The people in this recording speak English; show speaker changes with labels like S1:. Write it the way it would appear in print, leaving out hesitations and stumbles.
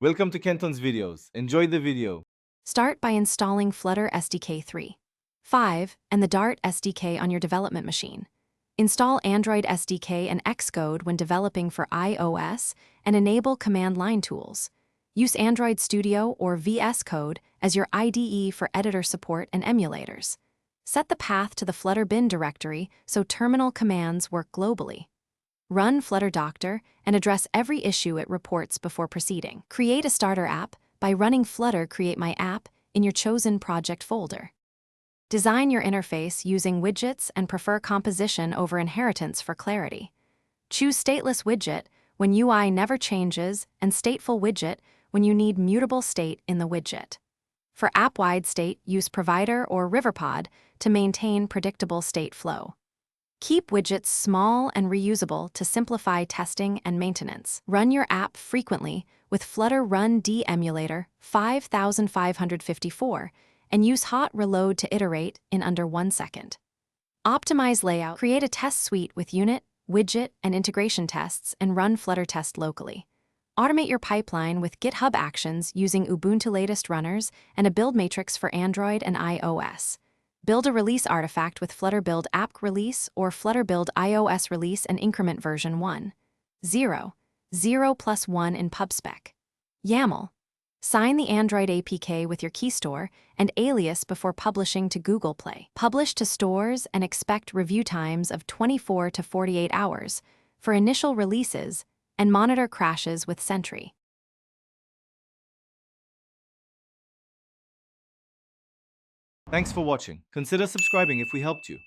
S1: Welcome to Kenton's videos. Enjoy the video.
S2: Start by installing Flutter SDK 3.5 and the Dart SDK on your development machine. Install Android SDK and Xcode when developing for iOS and enable command line tools. Use Android Studio or VS Code as your IDE for editor support and emulators. Set the path to the Flutter bin directory so terminal commands work globally. Run Flutter Doctor and address every issue it reports before proceeding. Create a starter app by running Flutter Create My App in your chosen project folder. Design your interface using widgets and prefer composition over inheritance for clarity. Choose stateless widget when UI never changes and stateful widget when you need mutable state in the widget. For app-wide state, use Provider or Riverpod to maintain predictable state flow. Keep widgets small and reusable to simplify testing and maintenance. Run your app frequently with Flutter Run D Emulator 5554 and use hot reload to iterate in under 1 second. Optimize layout. Create a test suite with unit, widget, and integration tests and run Flutter test locally. Automate your pipeline with GitHub Actions using Ubuntu latest runners and a build matrix for Android and iOS. Build a release artifact with Flutter Build App Release or Flutter Build iOS Release and increment version 1.0.0+1 in PubSpec. YAML. Sign the Android APK with your key store and alias before publishing to Google Play. Publish to stores and expect review times of 24 to 48 hours for initial releases and monitor crashes with Sentry.
S1: Thanks for watching. Consider subscribing if we helped you.